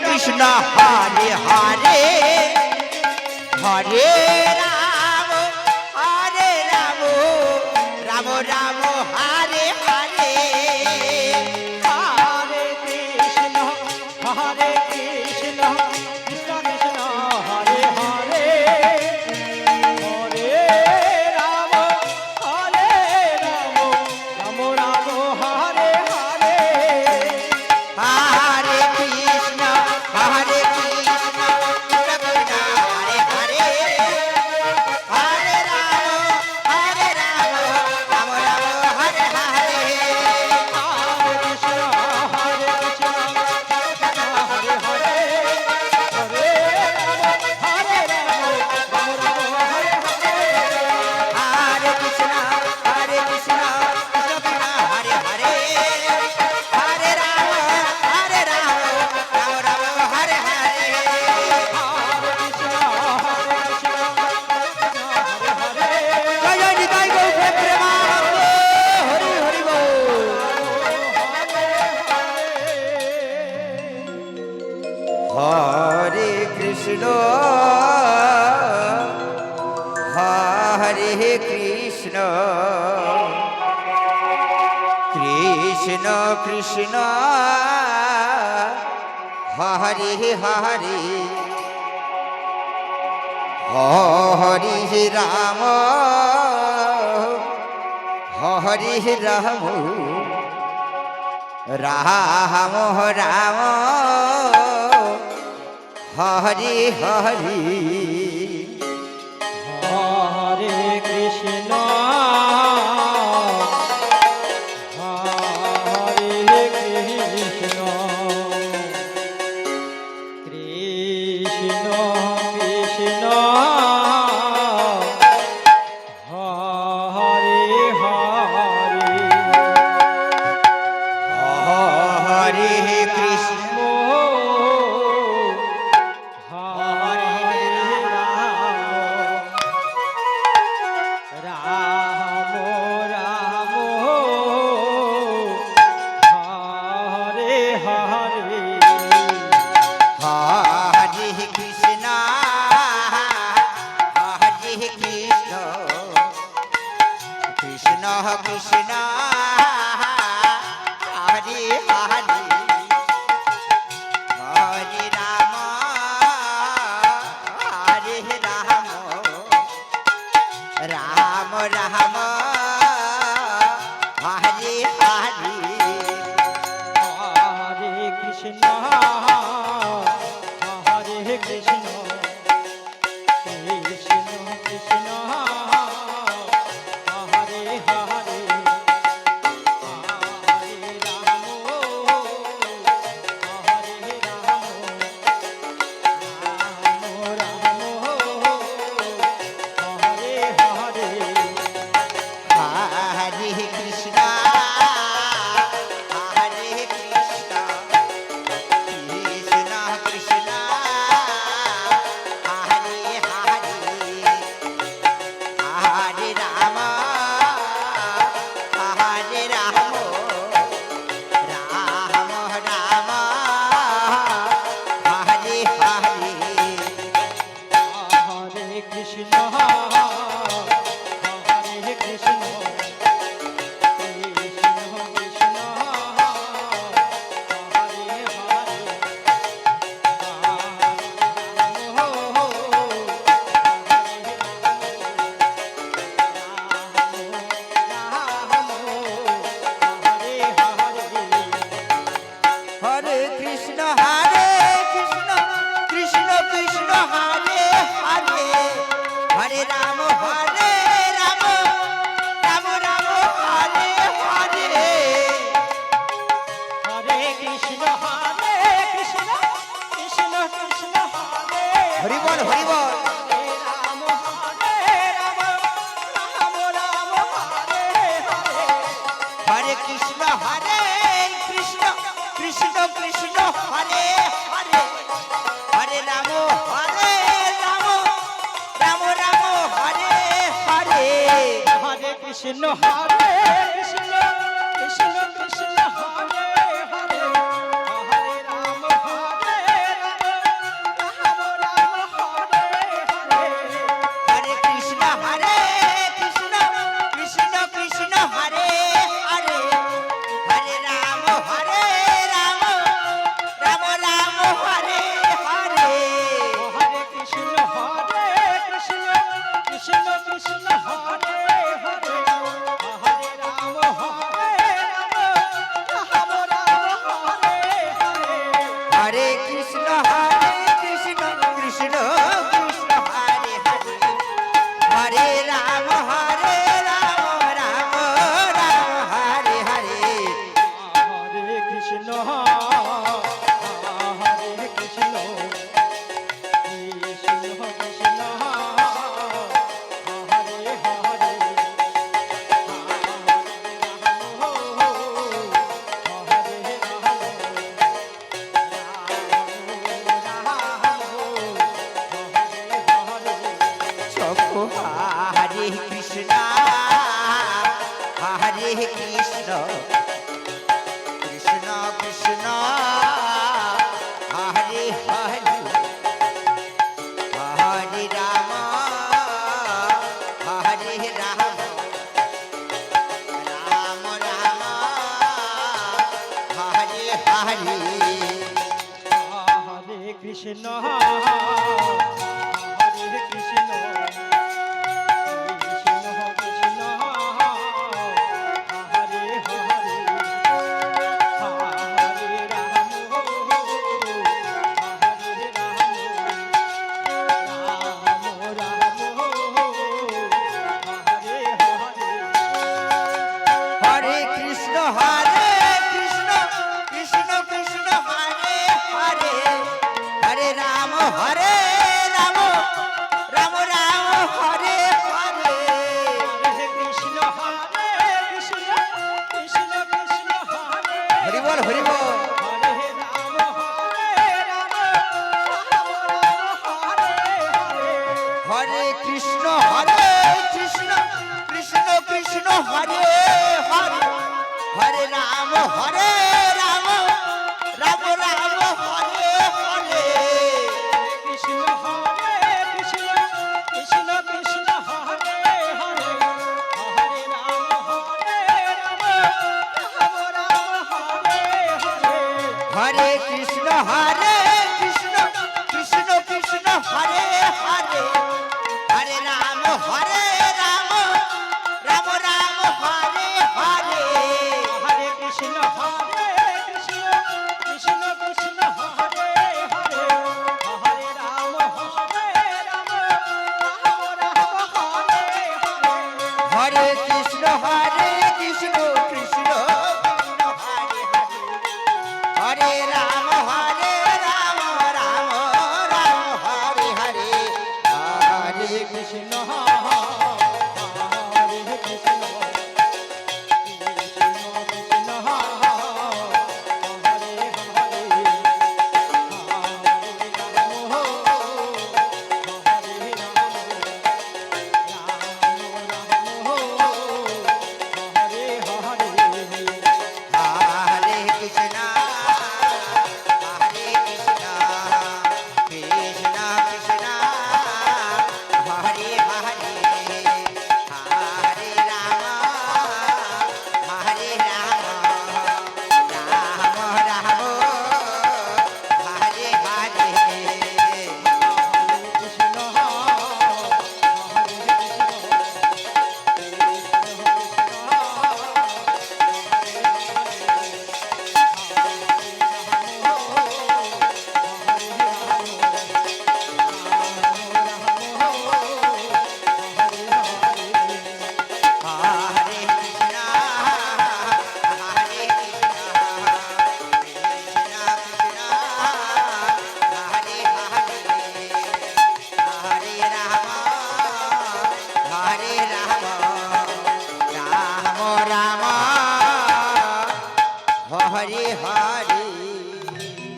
কৃষ্ণ হরে হরে হরে রাম রাম রাম হরে হরে হরে কৃষ্ণ কৃষ্ণ কৃষ্ণ হরে হরে হরে রাম রাম রাম হরে হরে হরে কৃষ্ণ হরে কৃষ্ণ কৃষ্ণ কৃষ্ণ হরে হরে হরে রাম রাম রাম হরে হরে हरे कृष्ण कृष्ण कृष्ण हरे हरे हरे राम राम राम हरे हरे जय जय निताई गौर प्रेमानंद हरि हरि बोल हरे कृष्ण हरे कृष्ण कृष्ण कृष्ण हरे हरे हरे राम हरे राम राम राम हरे हरे हरे कृष्ण हरे कृष्ण कृष्ण कृष्ण हरे हरे हरे कृष्ण हरे कृष्ण कृष्ण कृष्ण हरे हरे हरे राम राम राम हरे हरे हरे कृष्ण हरे कृष्ण कृष्ण कृष्ण हरे हरे हरे राम राम राम हरे हरे हरे कृष्ण कृष्ण कृष्ण हरे हरे हरे राम राम राम हरे हरे हरे कृष्ण हरे कृष्ण कृष्ण कृष्ण हरे हरे हरे कृष्ण कृष्ण कृष्ण हरे हरे हरे राम राम राम हरे हरे हरे कृष्ण कृष्ण कृष्ण हरे हरि बोल हरि बोल राम राम राम हरे हरे हरे कृष्ण कृष्ण कृष्ण हरे हरे हरे राम राम हरे हरे हरे कृष्ण कृष्ण कृष्ण कृष्ण हरे हरे हरे राम কৃষ্ণ হরে কৃষ্ণ কৃষ্ণ কৃষ্ণ হরে হরে হরে রাম রাম রাম হরে হরে হরে কৃষ্ণ হরে কৃষ্ণ কৃষ্ণ কৃষ্ণ হরে হরে চকো হরে কৃষ্ণ হরে কৃষ্ণ কৃষ্ণ কৃষ্ণ হরে হরে হরে রাম হরে রাম রাম রাম হরে হরে হরে কৃষ্ণ হরে কৃষ্ণ কৃষ্ণ কৃষ্ণ হরে হরে হরে রাম হরে রাম রাম হরে হরে হরে কৃষ্ণ কৃষ্ণ কৃষ্ণ কৃষ্ণ হরে হরে হরে রাম রাম রাম হরে হরে হরে কৃষ্ণ কৃষ্ণ কৃষ্ণ হরে হরি বল হরি বল হরে রাম রাম হরে হরে হরে কৃষ্ণ কৃষ্ণ কৃষ্ণ কৃষ্ণ হরে হরে হরে রাম রাম রাম হরে হরে কৃষ্ণ কৃষ্ণ কৃষ্ণ কৃষ্ণ হরে হরে হরে রাম রাম হরে হরে হরে কৃষ্ণ কৃষ্ণ কৃষ্ণ কৃষ্ণ হরে হরে হরে রাম রাম রাম হরে হরে হরে কৃষ্ণ কৃষ্ণ কৃষ্ণ কৃষ্ণ হরে হরে হরে রাম রাম রাম হরে হরে হরে কৃষ্ণ কৃষ্ণ কৃষ্ণ কৃষ্ণ হরে হরে হরে রাম